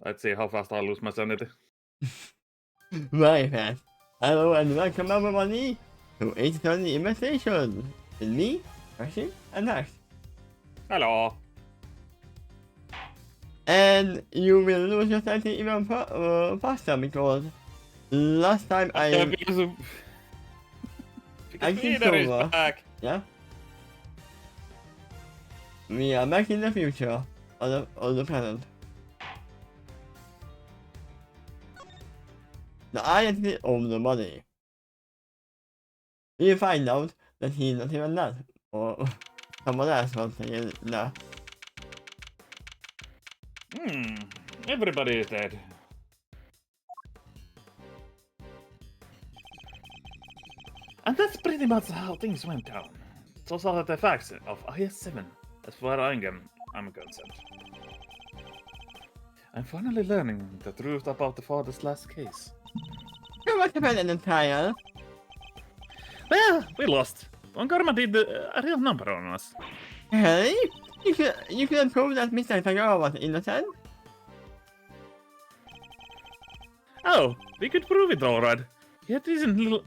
Let's see how fast I lose my sanity. Very fast. Hello and welcome everybody to 830 Investigation with me, Rashid, and Dax. Hello. And you will lose your sanity even faster because last time Yeah, I because kicked Peter is over. back. Yeah? We are back in the future of the present. The identity of the body. We find out that he's not even dead, or someone else was saying that. Everybody is dead. And that's pretty much how things went down. Those are the facts of IS-7, as far as I'm concerned. I'm finally learning the truth about the father's last case. You must have had an trial. Well, we lost. Von Karma did a real number on us. Hey? You could prove that Mr. Tagawa was innocent? Oh, we could prove it alright. Yet it isn't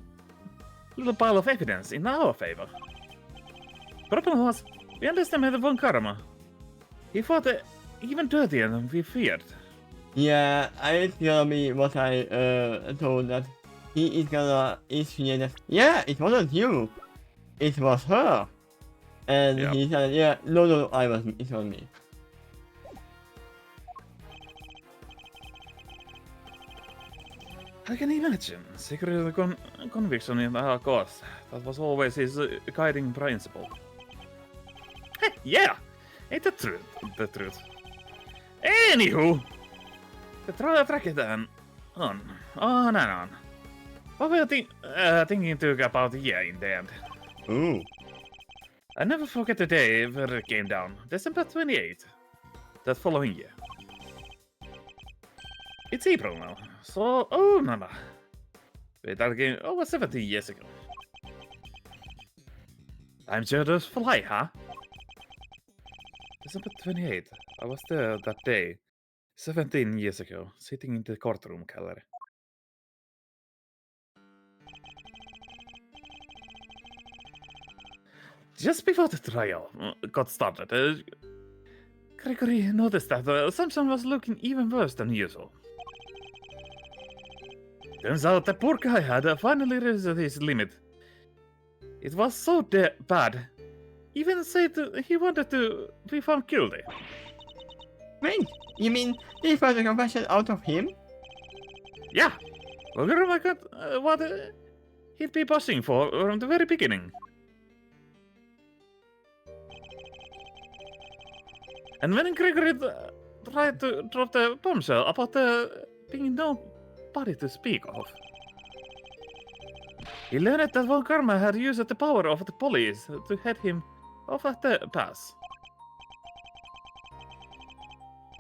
little pile of evidence in our favor. Problem was, we underestimated Von Karma. He fought even dirtier than we feared. Yeah, it's gonna be what I told that he is gonna initiate that. Yeah, it wasn't you. It was her. And Yep. he said, yeah, no, it was me. I can imagine secret conviction in our cause. That was always his guiding principle. Hey, yeah! Ain't the truth. Anywho! The track it on and on. What were you thinking to about yeah in the end? Ooh. I never forget the day where it came down. December 28th. That following year. It's April now, so oh no. We're talking over 70 years ago. Time sure does fly, huh? December 28th. I was there that day, 17 years ago, sitting in the courtroom gallery. Just before the trial got started, Gregory noticed that Samson was looking even worse than usual. Turns out the poor guy had finally reached his limit. It was so bad. Even said he wanted to be found guilty. Wait, you mean this was a confession out of him? Yeah, well, oh my god, what he'd be pushing for from the very beginning. And when Gregory tried to drop the bombshell about being nobody to speak of, he learned that Von Karma had used the power of the police to head him off at the pass.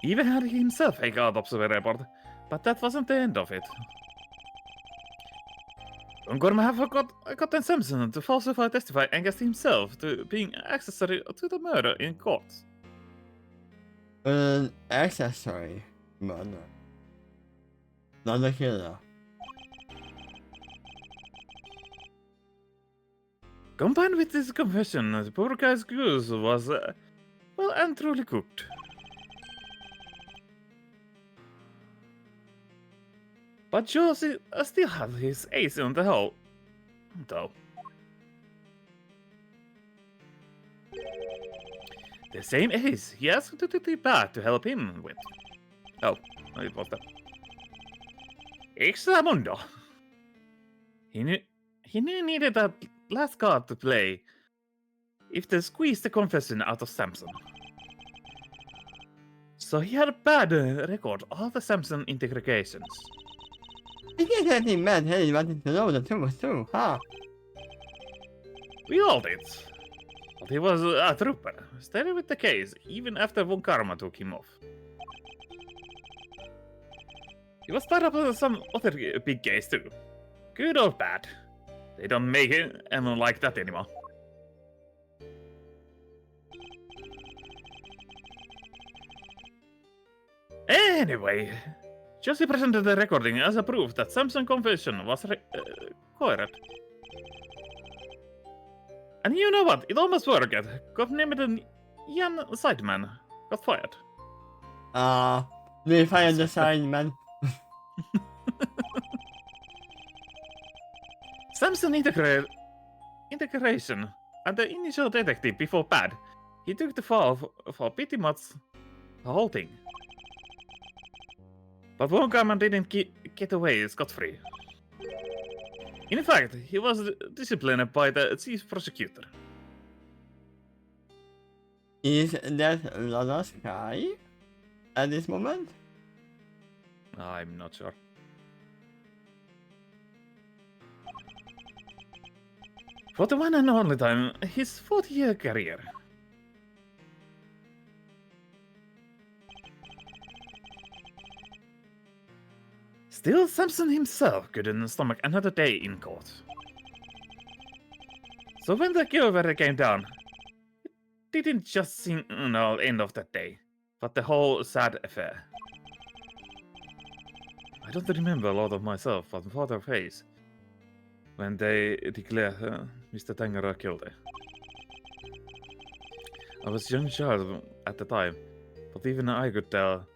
He even had himself a autopsy report, but that wasn't the end of it. Von Karma had gotten Samson to falsify testify against himself to being accessory to the murder in court. An accessory murder. Not the killer. Combined with this confession, the poor guy's goose was, well and truly cooked. But Joe still had his ace in the hole, though. The same ace he asked Tutti back to help him with. Oh, it was that. Extramundo! He knew he needed that last card to play if they squeezed the confession out of Samson. So he had a bad record of all the Samson integrations. I guess anything man Haley wanted to know the truth too, huh? We all did. But he was a trooper, steady with the case, even after Von Karma took him off. He was tied up with some other big case too. Good or bad. They don't make it anyone like that anymore. Anyway, Josie presented the recording as a proof that Samson's confession was correct. And you know what? It almost worked. Got named Jan Sideman. Got fired. We fired the sign, man. Samson integration and the initial detective before Bad. He took the fall for pretty much the whole thing. But Von Karman didn't get away scot-free. In fact, he was disciplined by the chief prosecutor. Is that Lala's guy at this moment? I'm not sure. For the one and only time, his 40-year career. Still, Samson himself couldn't stomach another day in court. So when the Gilbert came down, it didn't just seem the end of that day, but the whole sad affair. I don't remember a lot of myself, but Father face when they declared Mr. Tangerud guilty. I was a young child at the time, but even I could tell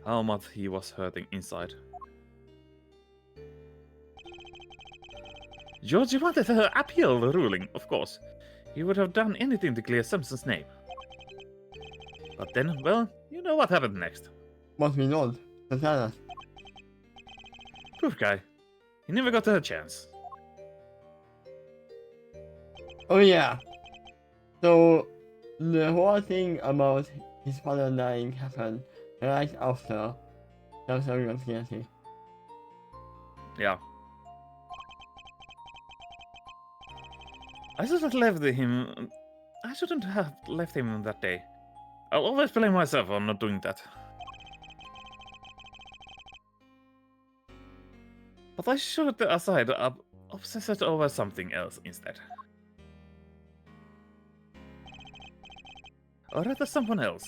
how much he was hurting inside. Georgie wanted to appeal the ruling, of course. He would have done anything to clear Samson's name. But then, well, you know what happened next. What we know, tell us. Poor guy. He never got a chance. Oh yeah. So the whole thing about his father dying happened right after Samson got guilty. Yeah. I shouldn't have left him that day. I'll always blame myself for not doing that. But I should aside obsessed over something else instead. Or rather someone else.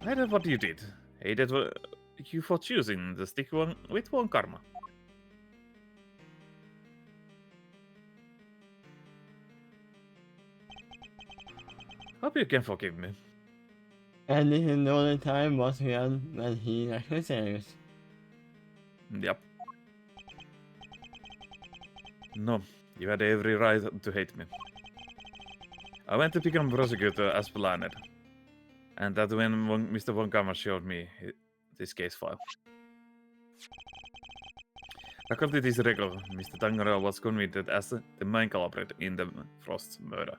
I did what you did. Hated you for choosing to stick with Von Karma. Hope you can forgive me. And this is the only time was when he actually serious. Yep. No, you had every right to hate me. I went to become prosecutor as planned. And that's when Mr. Von Karma showed me this case file. According to this record, Mr. Tangerud was convicted as the main culprit in the Frost murder.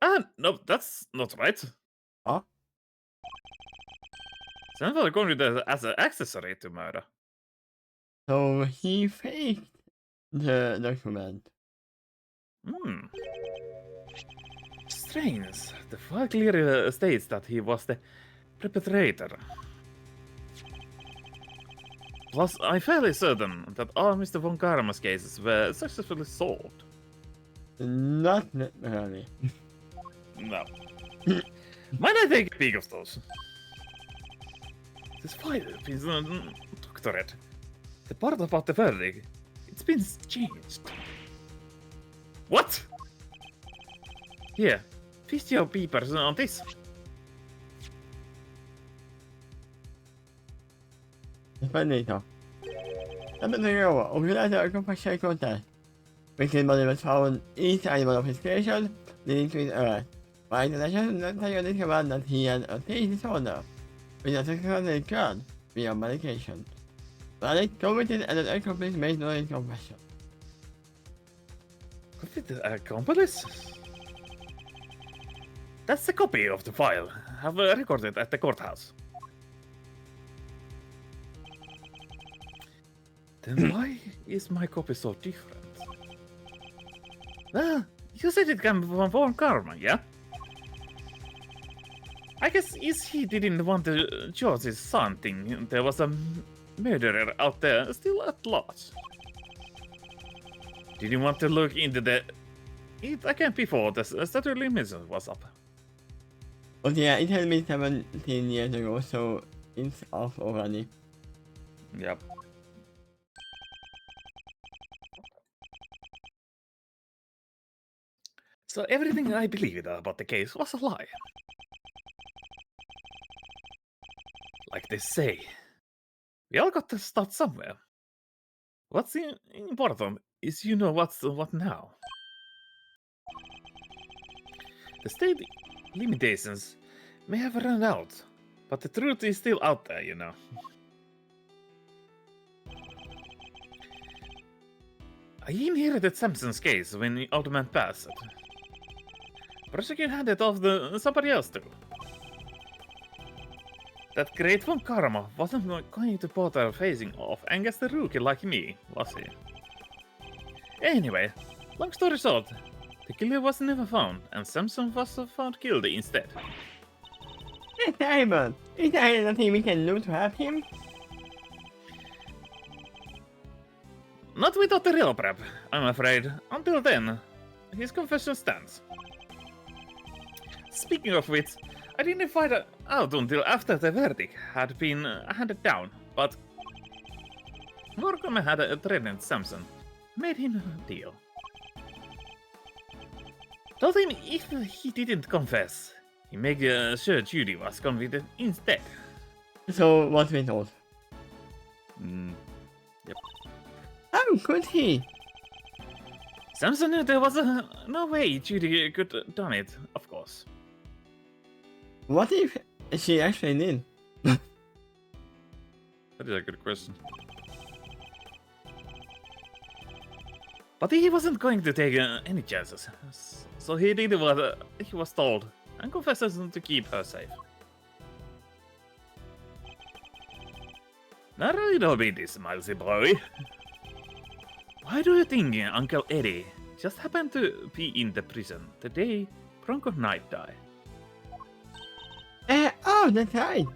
Ah, no, that's not right. Huh? Samson was convicted as an accessory to murder. So he faked the document. Hmm. Strange. The file clearly states that he was the perpetrator. Plus, I'm fairly certain that all Mr. Von Karma's cases were successfully solved. Not necessarily. No. Might I take a peek of those? This file is doctorate. The part about the verdict, it's been changed. What? Here, feast your peepers on this. Later. Number 0. Organizer a complex contest. Wicked money was found each animal of his creation, leading to his arrest. By the legend, Tiger discovered that he had a taste disorder, which was successfully cured via medication. Malik committed and the accomplice made no confession. Convicted accomplice? That's a copy of the file. I've recorded at the courthouse. Then why is my copy so different? Well, you said it came from Von Karma, yeah? I guess he didn't want the George's son thing. There was a murderer out there still at large. Didn't want to look into it again before the statute limits was up. But yeah, it had been 17 years ago, so it's off already. Yep. So everything I believed about the case was a lie. Like they say, we all got to start somewhere. What's important is you know what's what now. The state limitations may have run out, but the truth is still out there, you know. I inherited Samson's case when Old Man passed. Prosecutor handed off to somebody else too. That great von Karma wasn't going to bother facing off against a rookie like me, was he? Anyway, long story short, the killer was never found, and Samson was found guilty instead. Hey, Simon! Is there anything we can do to help him? Not without the real prep, I'm afraid. Until then, his confession stands. Speaking of which, I didn't find out until after the verdict had been handed down, but Morgan had threatened Samson, made him a deal. Told him if he didn't confess, he make sure Judy was convicted instead. So, what we told? Yep. How could he? Samson knew there was no way Judy could have done it, of course. What if she actually did? That is a good question. But he wasn't going to take any chances, so he did what he was told and confessed to keep her safe. Now riddle me this, Milesy boy. Why do you think Uncle Eddie just happened to be in the prison the day Bronco Knight died? Oh, that's right.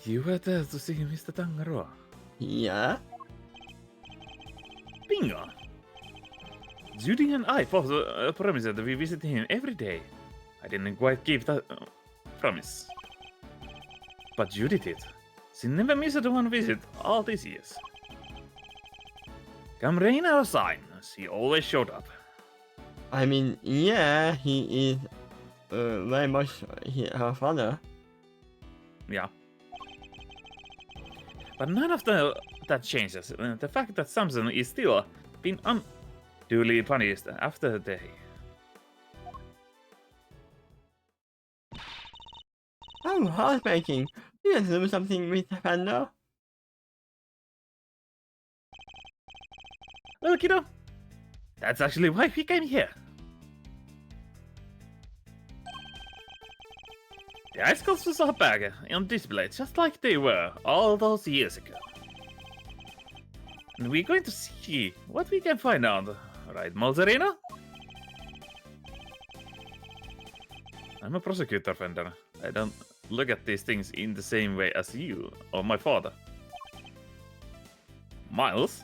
You were there to see Mr. Tangaroa. Yeah? Bingo! Judy and I both promised that we visit him every day. I didn't quite keep that promise. But Judy did. She never missed one visit all these years. Come rain or shine, she always showed up. I mean, yeah, he is very much her father. Yeah. But none of that changes the fact that Samson is still being unduly punished after the day. Oh, heartbreaking. You can do something with Panda. Well, kiddo, that's actually why we came here. The ice sculptures are back on display just like they were all those years ago. And we're going to see what we can find out, right, Malzerino? I'm a prosecutor, Fender. I don't look at these things in the same way as you or my father. Miles?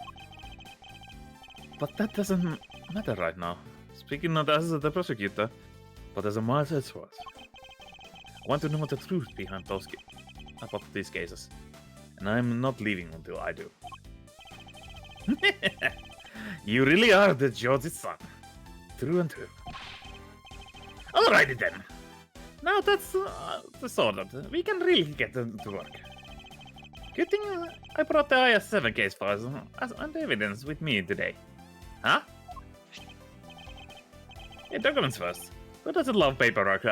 But that doesn't matter right now. Speaking not as the prosecutor, but as a Miles Edgeworth. I want to know the truth behind about these cases, and I'm not leaving until I do. You really are the George's son, through and through. Alrighty then. Now that's sorted. We can really get to work. Good thing I brought the IS-7 case files and evidence with me today. Huh? Yeah, documents first. Who doesn't love paperwork?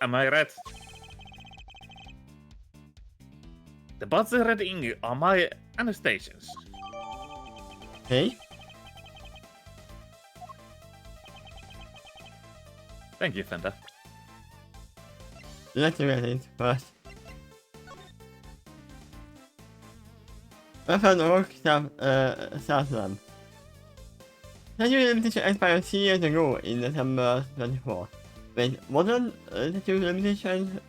Am I right? The buds red ink are my annotations. Hey? Thank you, Fender. Let's read it first. Weapon Orc Southland. The new limitation expired 3 years ago in December 24. Wait, wasn't the new limitation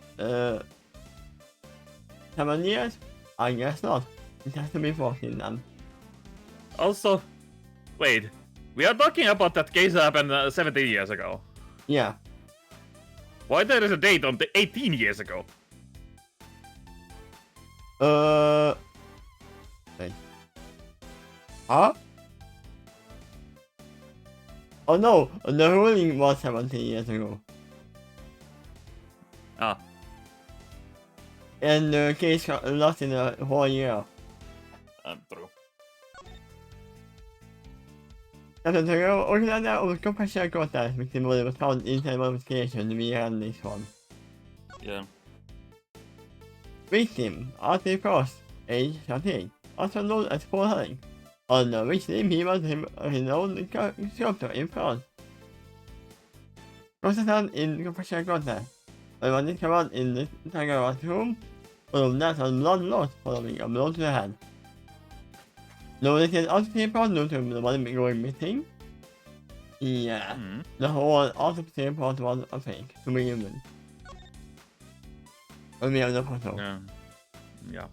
7 years? I guess not. It has to be 14 then. Also, wait, we are talking about that case that happened 70 years ago. Yeah. Why there is a date on the 18 years ago? Wait. Huh? Oh no, the ruling was 17 years ago. Ah, And the case got lost in a whole year. true. After the organizer of the compassion contest, victim was found inside modification behind this one. Yeah. Victim, Arthur Cross, age 38, also known as Paul Harding. On the victim, he was his own sculptor in France. Cross found in compassion contest. When one discovered in the Tiger room, full of nuts and blood loss following a blow to the head. No recent autopsy due to the body going missing. Yeah, Mm. the whole autopsy report was a fake to begin with. Let me have the photo. Yeah. Yeah.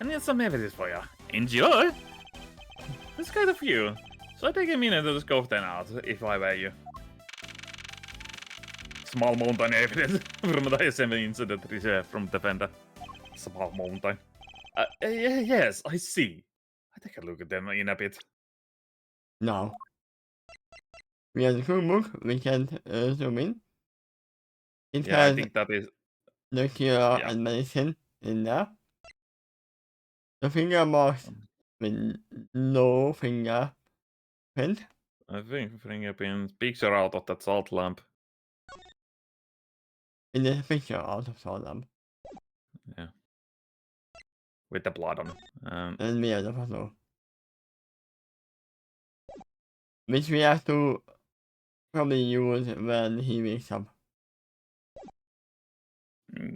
And here's some evidence for you. Enjoy! It's kind of you. So I take a minute to scope them out, if I were you. Small mountain evidence from the ISM incident reserved from Defender. Small mountain. Yes, I see. I take a look at them in a bit. Now, we have the cookbook, we can zoom in. It Yeah, I has think that is... the cure Yeah. and medicine in there. The finger marks with no fingerprint. I think fingerprint picture out of that salt lamp. In this picture out of Sodom. Yeah. With the blood on it. And we have the photo. Which we have to probably use when he wakes up.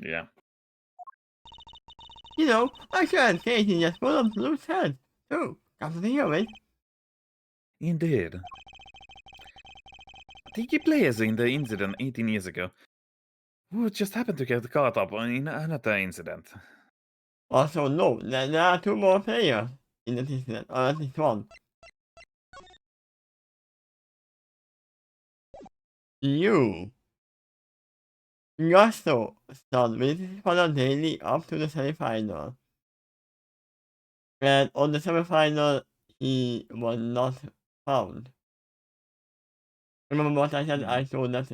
Yeah. You know, I can't say he just full of loose head. too. Come to think of it. Indeed. The key players in the incident 18 years ago who just happened to get caught up in another incident. Also, no, there are two more players in the incident, or at least one. You. Gusto started with for the daily up to the semi-final. And on the semi-final, he was not found. Remember what I said? I told that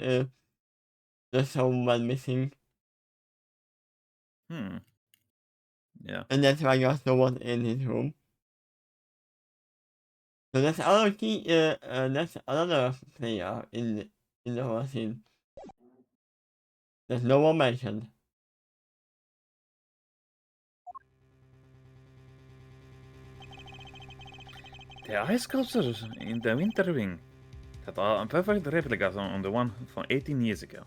there's someone missing. Yeah. And that's why Gusto was in his room. So that's another key. That's another player in the whole scene. There's no one mentioned. There are sculptures in the Winter Wing that are perfect replicas on the one from 18 years ago.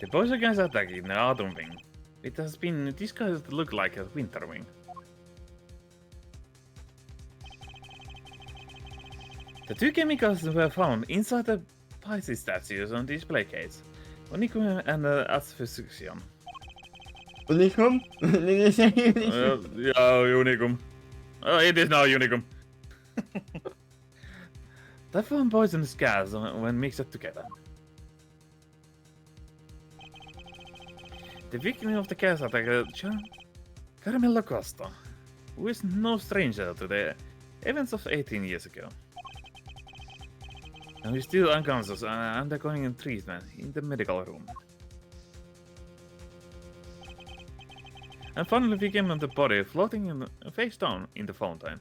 The boys against attack in the Autumn Wing. It has been disguised to look like a Winter Wing. The two chemicals were found inside the Pisces statues on display case. Unicum and Asphyxion. Unicum? Did you say Unicum? Yeah, Unicum. It is now Unicum. They found poisonous gas when mixed together. The victim of the gas attack, Carmelo Costa, who is no stranger to the events of 18 years ago. And he's still unconscious and undergoing treatment in the medical room. And finally we came on the body floating face down in the fountain.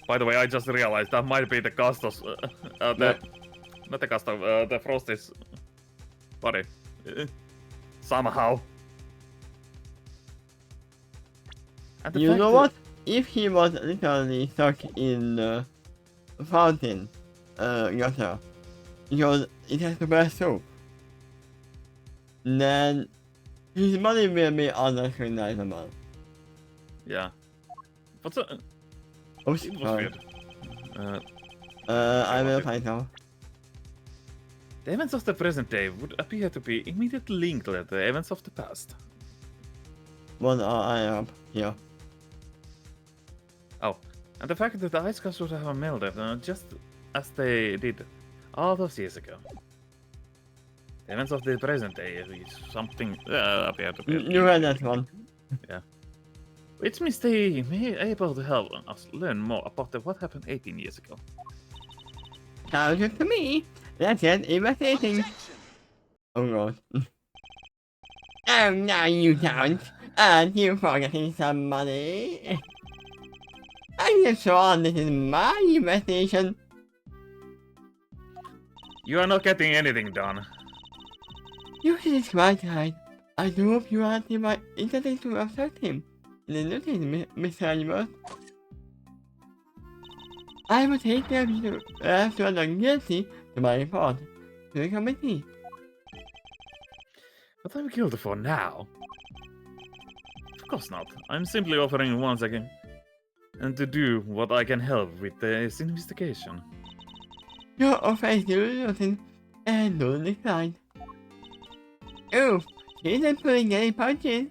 By the way, I just realized that might be the Castos, not the Castos, the Frosty's body. Somehow. And You know what? If he was literally stuck in the fountain gutter, because it has to pass through, then his body will be unrecognizable. Yeah. But Oh, it was sorry. weird. I will find out. The events of the present day would appear to be immediately linked to the events of the past. one eye up here. Oh, and the fact that the ice caps would have melted just as they did all those years ago. The events of the present day is something appear to be. You read that one. Yeah. Which means they may be able to help us learn more about what happened 18 years ago. Sounds good to me. Let's get investigating. Oh god. Oh no, you don't. Aren't you forgetting somebody? I'm just sure this is my investigation. You are not getting anything done. You is quite right. I do hope you are the right instinct to observe him. In the notice, Mr. Animal. I will take care of you after I'm guilty to my report to the committee. But I'm guilty for now. Of course not. I'm simply offering once again and to do what I can help with this investigation. Your offer is nothing and no decline. Oh, she isn't pulling any punches.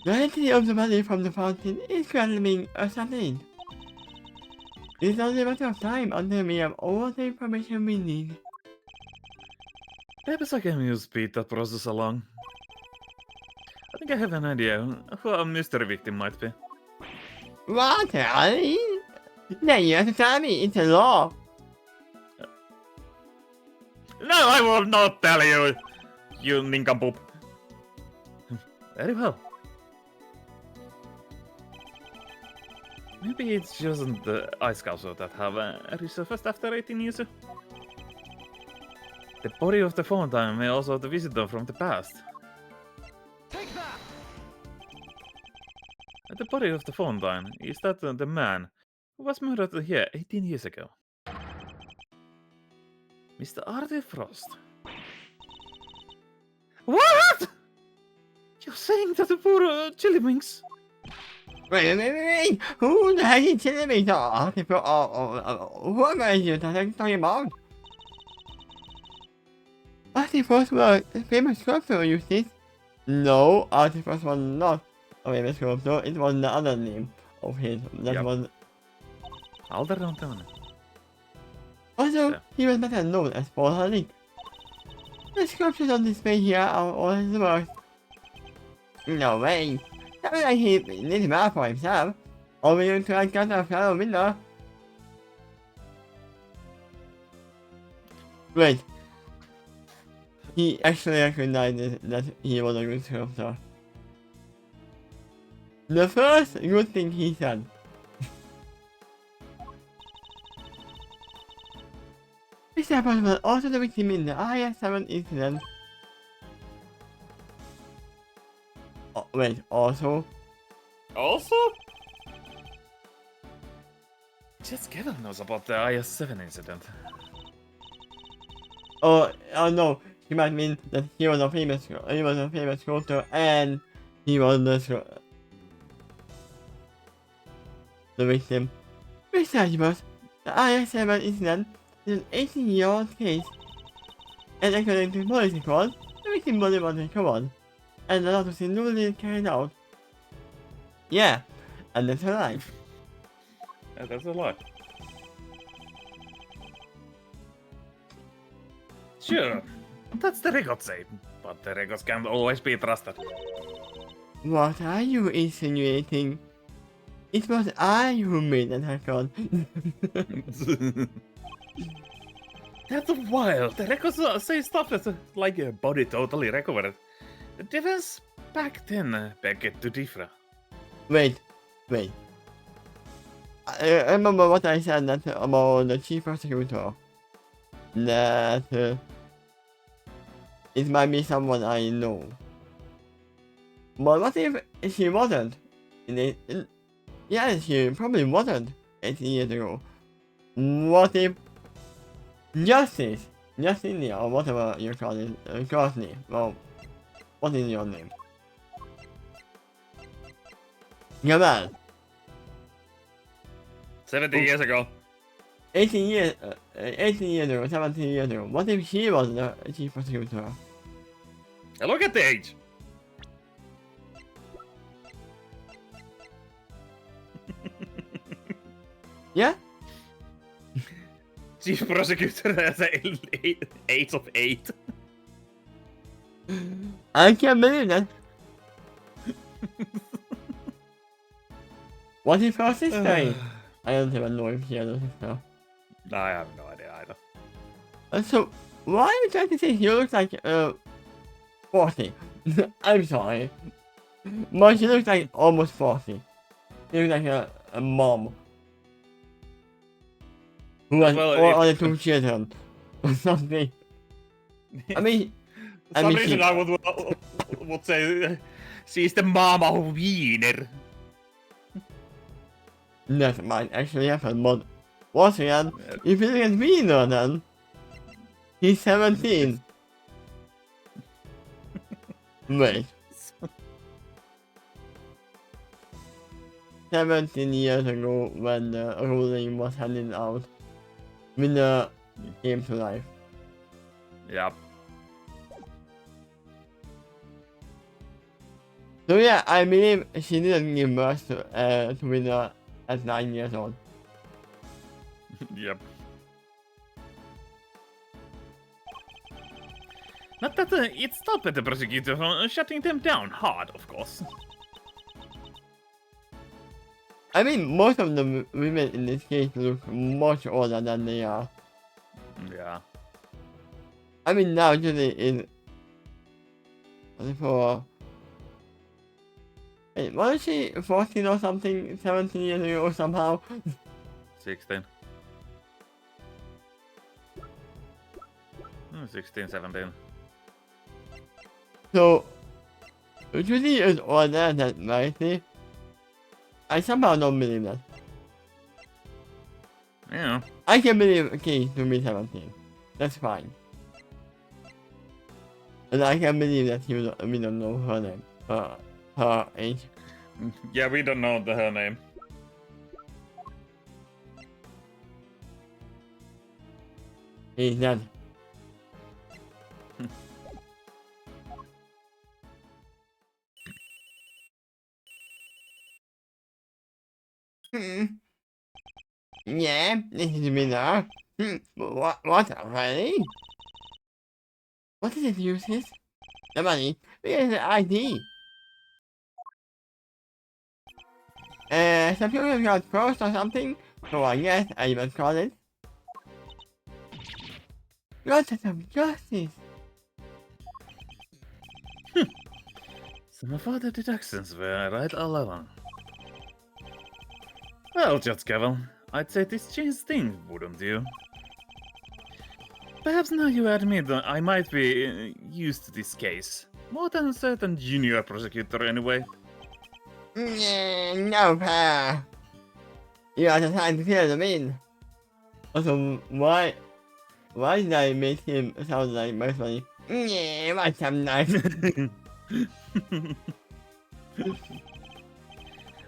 The entity of the body from the fountain is crumbling or something. It's only a matter of time until we have all the information we need. Perhaps I can speed that process along. I think I have an idea who a mystery victim might be. What, Harry? Then you have to tell me it's a law. No, I will not tell you, you nincompoop. Very well. Maybe it's just the ice caps that have resurfaced after 18 years. The body of the fountain may also have the visitor from the past. Take that! The body of the fountain is that the man who was murdered here 18 years ago. Mr. Artie Frost. What? You're saying that the poor Chillywinks? Wait. Who the heck is telling me that? What are you talking about? Artifrost was a famous sculptor, you see? No, Artifrost was not a famous sculptor. It was the other name of his. That Yep. was. Alderdown. Also, Yeah. he was better known as Paul Harley. The sculptures on display here are all his works. No way. That was like he did him out for himself. Or will you try to get a fellow winner? Wait. He actually recognized that he was a good sculptor. The first good thing he said. Mr. Apple was also the victim in the IS-7 incident. Oh, wait, also? Also? Just Kevin knows about the IS-7 incident. Oh no, he might mean that he was a famous sculptor and he was the victim. Besides, the IS-7 incident is an 18-year-old case, and according to police records, the victim body was recovered, and the autopsy newly carried out. Yeah, and that's alive. Yeah, that's a lie. Sure, that's the records say, but the records can't always be trusted. What are you insinuating? It was I who made that record. That's wild. The records say stuff that's like a body totally recovered. The difference back then begged to differ. Wait. I remember what I said that about the chief prosecutor. That it might be someone I know. But what if she wasn't? Yeah, she probably wasn't 18 years ago. What if Justice, Justinia, or whatever you call it, Courtney, well, what is your name? Gamal. 70 years ago. 18 years ago, 17 years ago. What if she was the chief prosecutor? Look at the age. Yeah? Chief prosecutor has a 8 of 8. I can't believe that. What is Frosty saying? I don't even know if he knows this now. I have no idea either. So, why are you trying to say he looks like, 40? I'm sorry. But she looks like almost 40. She looks like a mom. Who has Well, four if- other two children. Or something. I mean, For some reason I would say she's the mama of Wiener. never mind, actually happened, but once again, if you look at Vino then, he's 17. Wait. 17 years ago when the ruling was handed out. Winner came to life. Yep. So yeah, I believe she didn't give birth to Winner at 9 years old. Yep. Not that it stopped the prosecutor from shutting them down hard, of course. I mean, most of the women in this case look much older than they are. Yeah. I mean, now usually in... For... Wait, wasn't she 14 or something 17 years ago somehow? 16. 16, 17. So, Judy is older than Marcy. I somehow don't believe that. Yeah. I can believe Kate to be 17. That's fine. And I can believe that we don't know her name. Her age. Yeah, we don't know her name. He's dead. Yeah, this is me now. What already? What does it use this? The money. Where's the ID? Some people got froze or something, so I guess I even call it. Lots of justice. Some of our deductions were right all along. Well, Judge Cavill, I'd say this changed things, wouldn't you? Perhaps now you admit that I might be used to this case. More than a certain junior prosecutor, anyway. No, Pa. You are trying to kill the man. Also, why did I make him sound like my funny? What's some nice?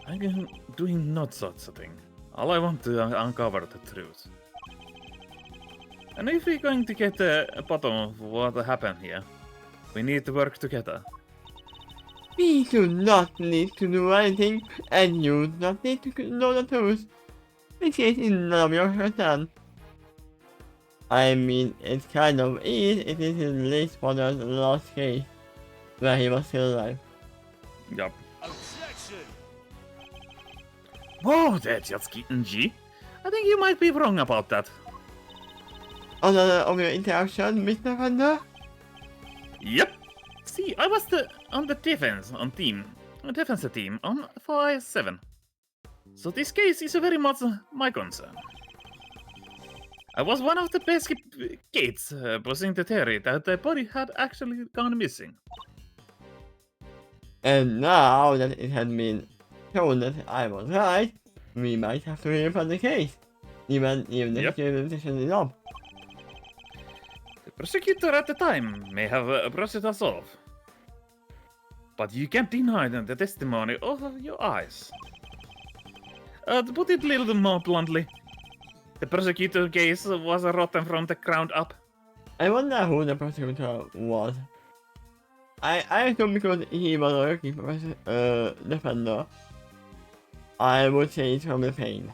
I'm doing not such a thing. All I want to uncover the truth. And if we're going to get the bottom of what happened here, we need to work together. We do not need to do anything, and you do not need to know the truth. This case is none of your concern. I mean, it kind of is. It is his late father's lost case, where he was still alive. Yup. Objection! Whoa there, Judge Keaton G. I think you might be wrong about that. Another of your interaction, Mr. Thunder? Yep. See, I was on the defense team on 4i7. So this case is very much my concern. I was one of the best gates pushing the theory that the body had actually gone missing. And now that it has been shown that I was right, we might have to reopen the case. Even if the Yep. decision is up. The prosecutor at the time may have brushed us off. But you can't deny the testimony of your eyes. To put it a little more bluntly, the prosecutor case was rotten from the ground up. I wonder who the prosecutor was. I assume because he was a rookie defender, I would say it's from the pain.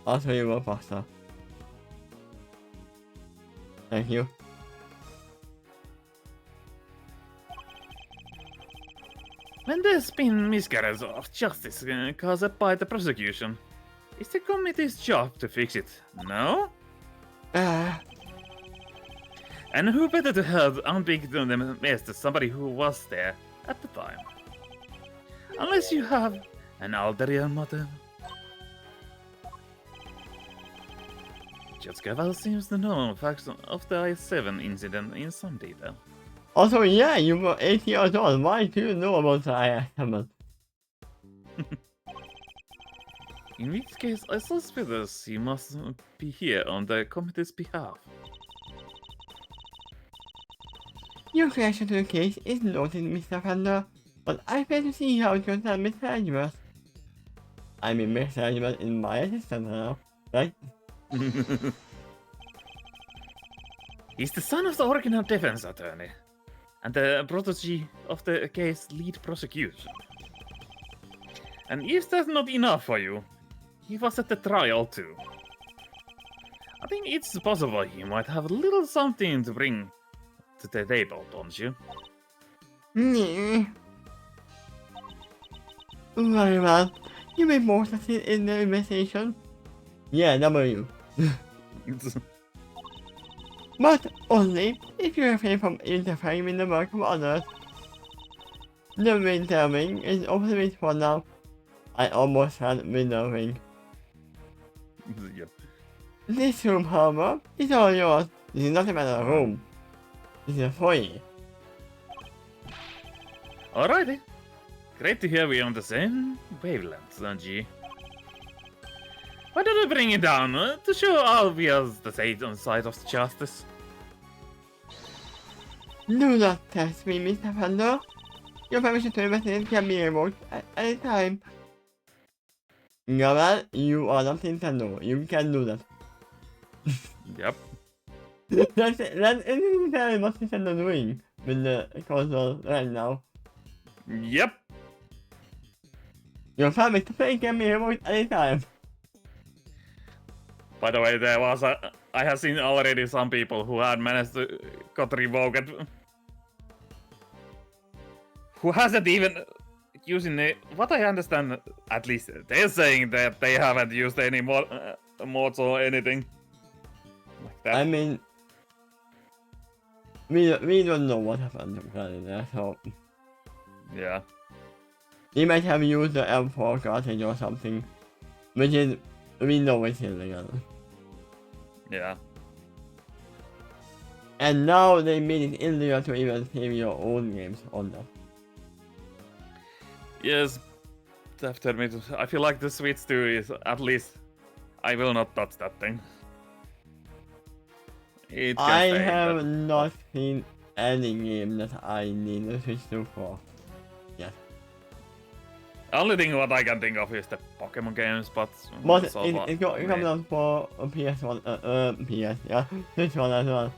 I'll tell you what faster. Thank you. When there's been miscarriage of justice caused by the prosecution, it's the committee's job to fix it, no? And who better to help unpick them as somebody who was there at the time? Unless you have an ulterior motive. Judge Cavell seems to know facts of the I-7 incident in some detail. Also, yeah, you were 80 years old. Why do you know about the I-7? In which case, I suspect he must be here on the committee's behalf. Your reaction to the case is noted, Mr. Fender, but I fail to see how it concerns Mr. Edgeworth. I mean, Mr. Edgeworth is my assistant now, right? He's the son of the original defense attorney, and the protege of the case's lead prosecution. And if that's not enough for you, he was at the trial too. I think it's possible he might have a little something to bring to the table, don't you? Yeah. Very well. You may more succeed in the investigation. Yeah, W. But only if you refrain from interfering in the work of others. The winter ring is off the ring for now. I almost had window ring. Yep. This room, however, is all yours. This is not a matter of room. This is a foyer. Alrighty. Great to hear we're on the same wavelength, Sanji. Why don't we bring it down to show how we are the side of justice? Do not test me, Mr. Fender. Your permission to investigate can be revoked at any time. Gamal, you are not Nintendo. You can do that. Yep. That's exactly what Nintendo doing with the console right now. Yep. Your permit to play can be revoked any time. By the way, I have seen already some people who had managed to got revoked. Who hasn't even using it. What I understand, at least they're saying that they haven't used any mods or anything like that. I mean, we don't know what happened regarding that, so Yeah. they might have used the M4 cartridge or something, which is, we know it's illegal. Yeah. And now they made it illegal to even save your own games on that. Yes. After me, I feel like the Switch 2 is at least. I will not touch that thing. It can I stay, have but- not seen any game that I need a Switch 2 for. Only thing what I can think of is the Pokemon games, but But so it, far- it comes out for PS1, PS, yeah, Switch 1 as well.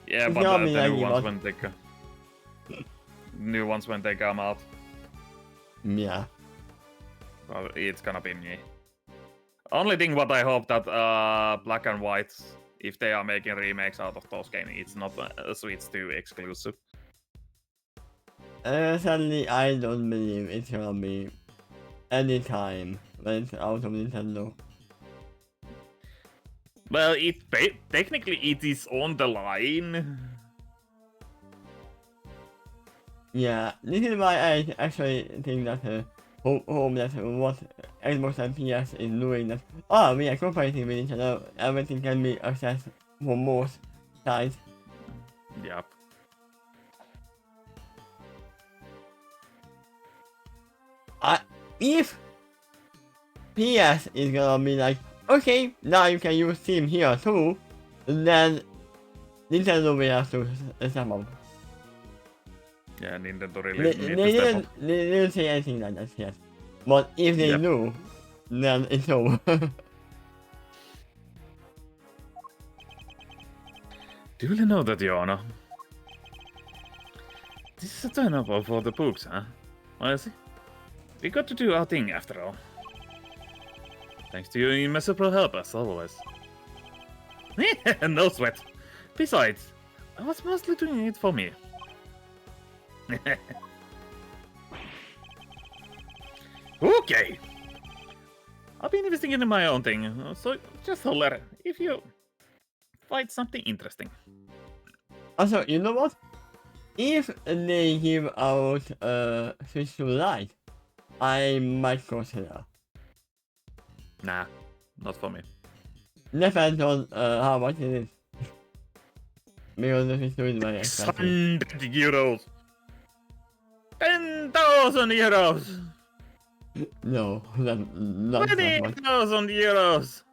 Yeah, it's but not the me new lagging, ones but- when they new ones when they come out, Yeah. well, it's gonna be me. Only thing what I hope that Black and White, if they are making remakes out of those games, it's not a Switch 2 exclusive. Sadly, I don't believe it's gonna be any time when it's out of Nintendo. Well, technically it is on the line. Yeah, this is why I actually think that home that what Xbox and PS is doing that. Oh, we are cooperating with each other. Everything can be accessed from both sides. Yep. If PS is gonna be like, okay, now you can use Steam here too, then Nintendo will have to step up. Yeah, Nintendo They, really they, need to step didn't, up. they didn't say anything like that yet. But if they Yep. do, then it's over. Duly noted, Your Honor. This is a turn-up for the books, huh? Well, see? We got to do our thing after all. Thanks to your immeasurable help, as always. No sweat. Besides, I was mostly doing it for me. Okay. I'll be investing in my own thing, so just holler if you find something interesting. Also, you know what? If they give out Switch to Lite, I might consider. Nah, not for me. Depends on how much it is. Because the Switch 2 is very expensive. 600 euros. 10,000 euros. No, not that much. 20,000 euros.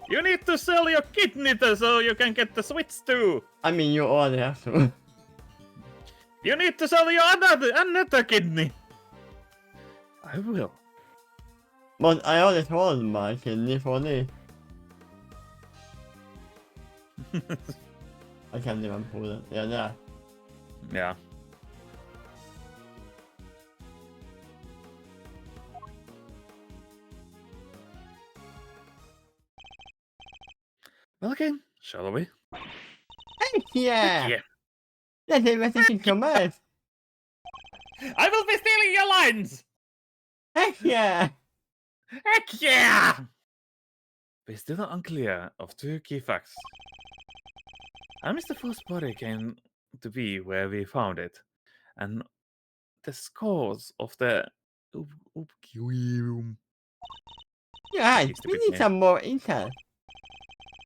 You need to sell your kidney so you can get the Switch too. I mean, you already have to. You need to sell your another kidney. I will. But I already told my kidney for this. I can't even pull it. Yeah, there. Yeah. Well, okay, shall we? Heck yeah! Yeah. Let's invest in commerce! I will be stealing your lines! Heck yeah! Heck yeah! We're still unclear of two key facts. How Mr. Fool's body came to be where we found it, and the scores of the Upgium. Yeah, It's the we big need name. some more intel.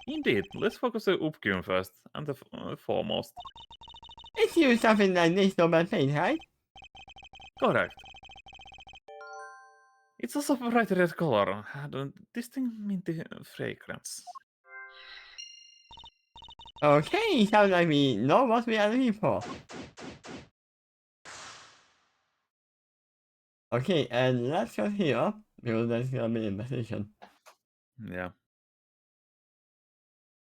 Indeed, let's focus on Upgium first, and the foremost. It's you something like this normal thing, right? Correct. It's also bright red color, had a distinct minty fragrance. Okay, sounds like we know what we are looking for. Okay, and let's go here, because that's gonna be a position. Yeah.